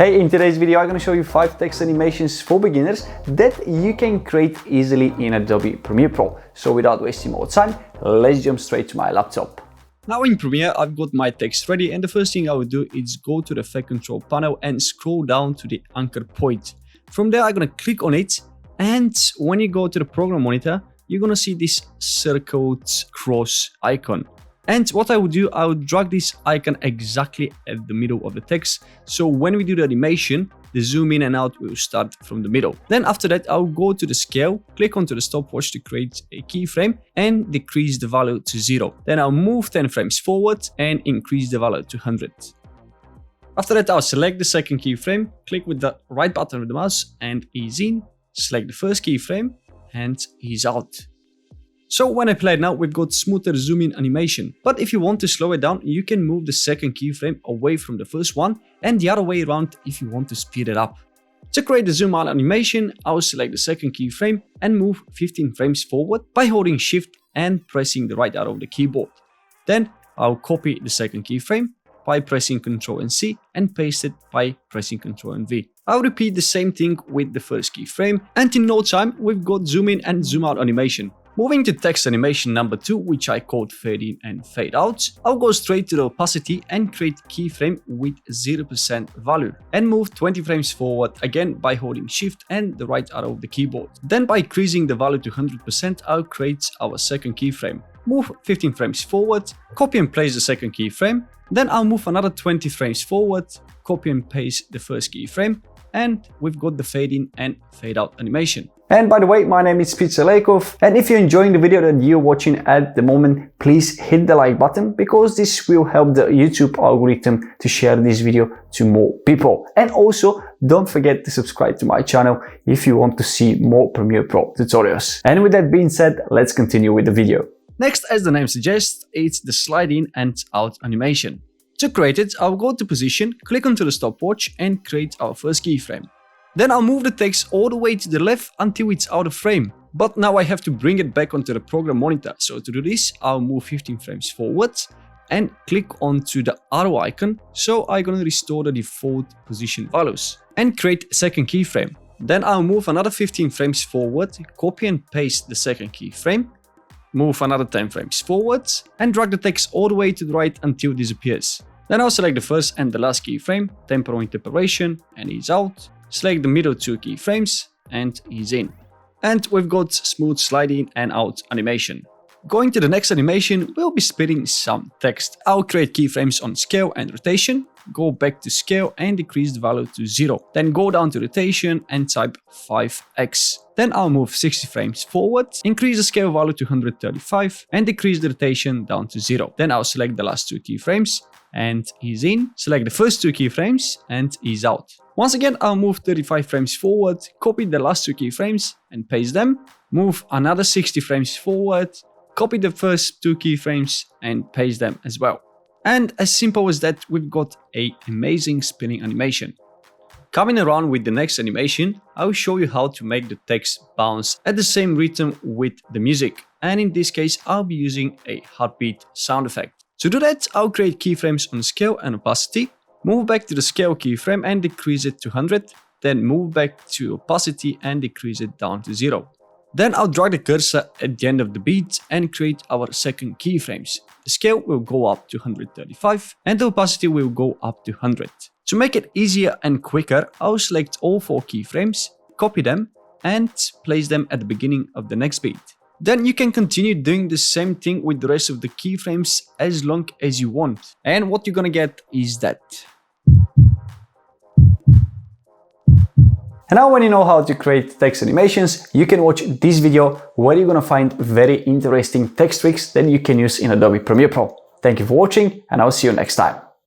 Hey, in today's video I'm going to show you 5 text animations for beginners that you can create easily in Adobe Premiere Pro. So without wasting more time, let's jump straight to my laptop. Now in Premiere, I've got my text ready, and the first thing I will do is go to the effect control panel and scroll down to the anchor point. From there, I'm going to click on it, and when you go to the program monitor, you're going to see this circled cross icon. And what I would do, I would drag this icon exactly at the middle of the text. So when we do the animation, the zoom in and out will start from the middle. Then after that, I'll go to the scale, click onto the stopwatch to create a keyframe and decrease the value to 0. Then I'll move 10 frames forward and increase the value to 100. After that, I'll select the second keyframe, click with the right button of the mouse and ease in, select the first keyframe and ease out. So when I play it now, we've got smoother zoom in animation. But if you want to slow it down, you can move the second keyframe away from the first one and the other way around if you want to speed it up. To create the zoom out animation, I'll select the second keyframe and move 15 frames forward by holding Shift and pressing the right arrow of the keyboard. Then I'll copy the second keyframe by pressing Ctrl and C and paste it by pressing Ctrl and V. I'll repeat the same thing with the first keyframe, and in no time we've got zoom in and zoom out animation. Moving to text animation number 2, which I called fade in and fade out, I'll go straight to the opacity and create keyframe with 0% value and move 20 frames forward again by holding Shift and the right arrow of the keyboard. Then by increasing the value to 100%, I'll create our second keyframe. Move 15 frames forward, copy and paste the second keyframe, then I'll move another 20 frames forward, copy and paste the first keyframe, and we've got the fade in and fade out animation. And by the way, my name is Pizza Lekov, and if you're enjoying the video that you're watching at the moment, please hit the like button because this will help the YouTube algorithm to share this video to more people. And also, don't forget to subscribe to my channel if you want to see more Premiere Pro tutorials. And with that being said, let's continue with the video. Next, as the name suggests, it's the slide in and out animation. To create it, I'll go to position, click onto the stopwatch and create our first keyframe. Then I'll move the text all the way to the left until it's out of frame. But now I have to bring it back onto the program monitor. So to do this, I'll move 15 frames forward and click onto the arrow icon. So I'm going to restore the default position values and create a second keyframe. Then I'll move another 15 frames forward, copy and paste the second keyframe, move another 10 frames forward and drag the text all the way to the right until it disappears. Then I'll select the first and the last keyframe, temporal interpolation and ease out. Select the middle 2 keyframes and ease in. And we've got smooth slide in and out animation. Going to the next animation, we'll be splitting some text. I'll create keyframes on scale and rotation, go back to scale and decrease the value to 0. Then go down to rotation and type 5x. Then I'll move 60 frames forward, increase the scale value to 135 and decrease the rotation down to 0. Then I'll select the last 2 keyframes and ease in, select the first 2 keyframes and ease out. Once again, I'll move 35 frames forward, copy the last 2 keyframes and paste them, move another 60 frames forward, copy the first 2 keyframes and paste them as well. And as simple as that, we've got an amazing spinning animation. Coming around with the next animation, I'll show you how to make the text bounce at the same rhythm with the music. And in this case, I'll be using a heartbeat sound effect. To do that, I'll create keyframes on scale and opacity, move back to the scale keyframe and decrease it to 100, then move back to opacity and decrease it down to 0. Then I'll drag the cursor at the end of the beat and create our second keyframes. The scale will go up to 135 and the opacity will go up to 100. To make it easier and quicker, I'll select all 4 keyframes, copy them and place them at the beginning of the next beat. Then you can continue doing the same thing with the rest of the keyframes as long as you want. And what you're gonna get is that. And now when you know how to create text animations, you can watch this video where you're gonna find very interesting text tricks that you can use in Adobe Premiere Pro. Thank you for watching and I'll see you next time.